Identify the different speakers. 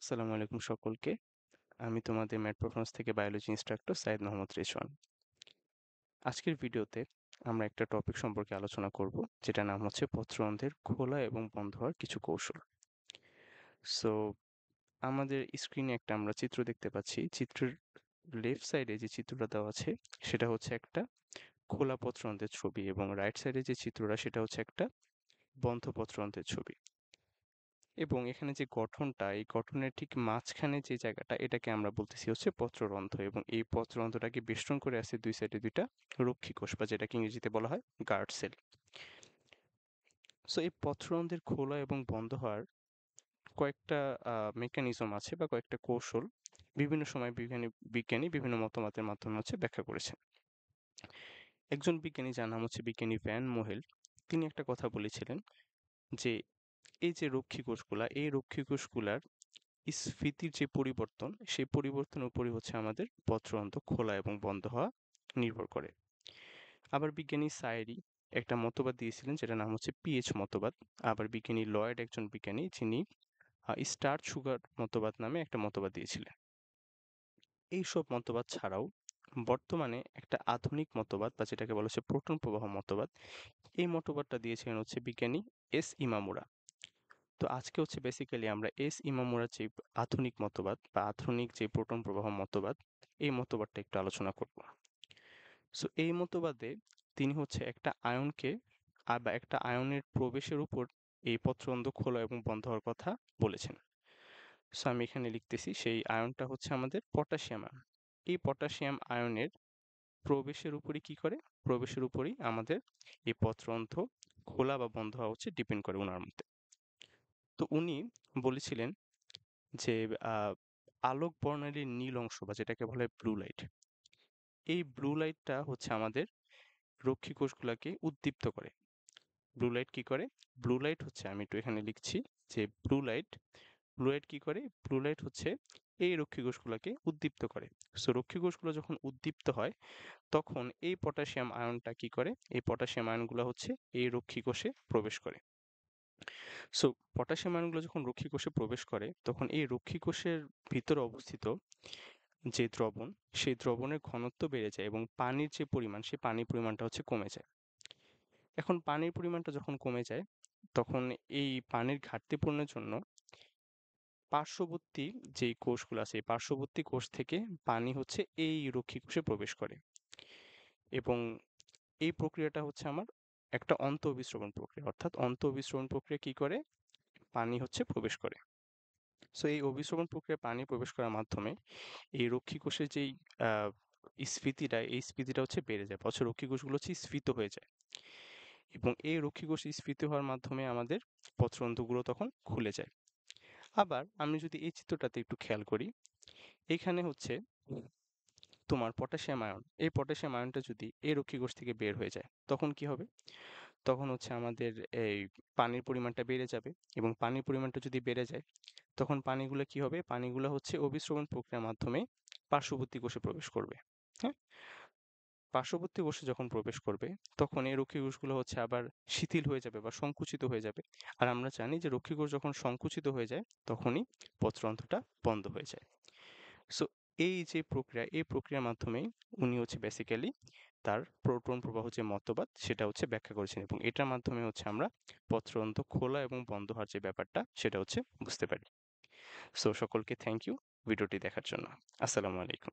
Speaker 1: আসসালামু আলাইকুম সকলকে। আমি তোমাদের ম্যাথ পারফরম্যান্স থেকে বায়োলজি ইন্সট্রাক্টর সাইদ মোহাম্মদ রিজওয়ান। আজকের ভিডিওতে আমরা একটা টপিক সম্পর্কে আলোচনা করব, যেটার নাম হচ্ছে পত্ররন্ধ্রের খোলা এবং বন্ধ হওয়ার কিছু কৌশল। সো আমাদের স্ক্রিনে একটা আমরা চিত্র দেখতে পাচ্ছি। চিত্রের লেফট সাইডে যে চিত্রটা দেওয়া আছে সেটা হচ্ছে একটা খোলা পত্ররন্ধ্রের ছবি, এবং রাইট সাইডে যে চিত্রটা সেটা হচ্ছে একটা বন্ধ পত্ররন্ধ্রের ছবি। এবং এখানে যে গঠনটা, এই গঠনের ঠিক মাঝখানে যে জায়গাটা, এটাকে আমরা বলতেছি হচ্ছে পত্ররন্ধ্র, এবং এই পত্ররন্ধ্রটাকে বেষ্টন করে আছে দুই সাইডে দুইটা রক্ষী কোষ, বা যেটাকে ইংরেজিতে বলা হয় গার্ড সেল। সো এই পত্ররন্ধ্রের খোলা এবং বন্ধ হওয়ার কয়েকটা মেকানিজম আছে বা কয়েকটা কৌশল বিভিন্ন সময় বিজ্ঞানী বিভিন্ন মতামতের মাধ্যমে হচ্ছে ব্যাখ্যা করেছেন। একজন বিজ্ঞানী, যার নাম হচ্ছে বিজ্ঞানী ভ্যান মোহেল, তিনি একটা কথা বলেছিলেন যে এই যে রক্ষী কোষগুলা, এই রক্ষী কোষগুলার স্ফীতির যে পরিবর্তন, সেই পরিবর্তনের উপরই হচ্ছে আমাদের পত্ররন্ধ্র খোলা এবং বন্ধ হওয়া নির্ভর করে। আবার বিজ্ঞানী সায়েরি একটা মতবাদ দিয়েছিলেন, যেটার নাম হচ্ছে পিএইচ মতবাদ। আবার বিজ্ঞানী লয়েড, একজন বিজ্ঞানী, যিনি স্টার্চ সুগার মতবাদ নামে একটা মতবাদ দিয়েছিলেন। এইসব মতবাদ ছাড়াও বর্তমানে একটা আধুনিক মতবাদ, বা যেটাকে বলা হচ্ছে প্রোটন প্রবাহ মতবাদ, এই মতবাদটা দিয়েছিলেন হচ্ছে বিজ্ঞানী এস ইমামুরা। তো আজকে হচ্ছে বেসিক্যালি আমরা এস ইমামুরার যে আধুনিক মতবাদ বা আধুনিক যে প্রোটন প্রবাহ মতবাদ, এই মতবাদটা একটু আলোচনা করব। সো এই মতবাদে তিনি হচ্ছে একটা আয়নকে বা একটা আয়নের প্রবেশের উপর এই পত্ররন্ধ্র খোলা এবং বন্ধ হওয়ার কথা বলেছেন। সো আমি এখানে লিখতেছি, সেই আয়নটা হচ্ছে আমাদের পটাশিয়াম আয়ন। এই পটাশিয়াম আয়নের প্রবেশের উপরই কি করে, প্রবেশের উপরই আমাদের এই পত্ররন্ধ্র খোলা বা বন্ধ হওয়া হচ্ছে ডিপেন্ড করে ওনার মতে। তো উনি বলেছিলেন যে আলোক বর্ণালীর নীল অংশ, বা যেটাকে বলা হয় ব্লু লাইট, এই ব্লু লাইটটা হচ্ছে আমাদের রক্ষী কোষগুলোকে উদ্দীপ্ত করে। ব্লু লাইট কি করে? ব্লু লাইট হচ্ছে, আমি একটু এখানে লিখছি যে ব্লু লাইট কি করে? ব্লু লাইট হচ্ছে এই রক্ষী কোষগুলোকে উদ্দীপ্ত করে। সো রক্ষী কোষগুলো যখন উদ্দীপ্ত হয়, তখন এই পটাশিয়াম আয়নটা কি করে? এই পটাশিয়াম আয়নগুলো হচ্ছে এই রক্ষী কোষে প্রবেশ করে। সো পটাশিয়াম আয়নগুলো যখন রক্ষী কোষে প্রবেশ করে, তখন এই রক্ষী কোষের ভিতরে অবস্থিত যে দ্রবণ, সেই দ্রবণের ঘনত্ব বেড়ে যায়, এবং পানির যে পরিমাণ, সেই পানির পরিমাণটা হচ্ছে কমে যায়। এখন পানির পরিমাণটা যখন কমে যায়, তখন এই পানির ঘাটতি পূরণের জন্য পার্শ্ববর্তী যেই কোষগুলো আছে, এই পার্শ্ববর্তী কোষ থেকে পানি হচ্ছে এই রক্ষী কোষে প্রবেশ করে, এবং এই প্রক্রিয়াটা হচ্ছে আমার একটা অন্তঃঅভিস্রবণ প্রক্রিয়া। অর্থাৎ অন্তঃঅভিস্রবণ প্রক্রিয়া কি করে? পানি হচ্ছে প্রবেশ করে। সো এই অভিস্রবণ প্রক্রিয়ায় পানি প্রবেশ করার মাধ্যমে এই রক্ষী কোষের যেই স্ফীতিটা, এই স্ফীতিটা হচ্ছে বেড়ে যায়, অথচ রক্ষী কোষগুলো হচ্ছে স্ফীত হয়ে যায়, এবং এই রক্ষী কোষ স্ফীত হওয়ার মাধ্যমে আমাদের পত্ররন্ধ্রগুলো তখন খুলে যায়। আবার আমি যদি এই চিত্রটাতে একটু খেয়াল করি, এখানে হচ্ছে তোমার পটাশিয়াম আয়ন, এই পটাশিয়াম আয়নটা যদি এই রক্ষী কোষ থেকে বের হয়ে যায়, তখন কি হবে? তখন হচ্ছে আমাদের এই পানির পরিমাণটা বেড়ে যাবে, এবং পানির পরিমাণটা যদি বেড়ে যায়, তখন পানিগুলো কি হবে? পানিগুলো হচ্ছে অভিস্রবণ প্রক্রিয়ার মাধ্যমে পার্শ্ববর্তী কোষে প্রবেশ করবে। হ্যাঁ, পার্শ্ববর্তী কোষে যখন প্রবেশ করবে, তখন এই রক্ষী কোষগুলো হচ্ছে আবার শিথিল হয়ে যাবে বা সংকুচিত হয়ে যাবে। আর আমরা জানি যে রক্ষী কোষ যখন সংকুচিত হয়ে যায়, তখনই পত্ররন্ধ্রটা বন্ধ হয়ে যায়। সো এই যে প্রক্রিয়া, এই প্রক্রিয়ার মাধ্যমেই উনি হচ্ছে বেসিক্যালি তার প্রোটন প্রবাহ যে মতবাদ, সেটা হচ্ছে ব্যাখ্যা করেছেন, এবং এটার মাধ্যমে হচ্ছে আমরা পত্ররন্ধ্র খোলা এবং বন্ধ হওয়ার যে ব্যাপারটা, সেটা হচ্ছে বুঝতে পারি। সো সকলকে থ্যাংক ইউ ভিডিওটি দেখার জন্য। আসসালামু আলাইকুম।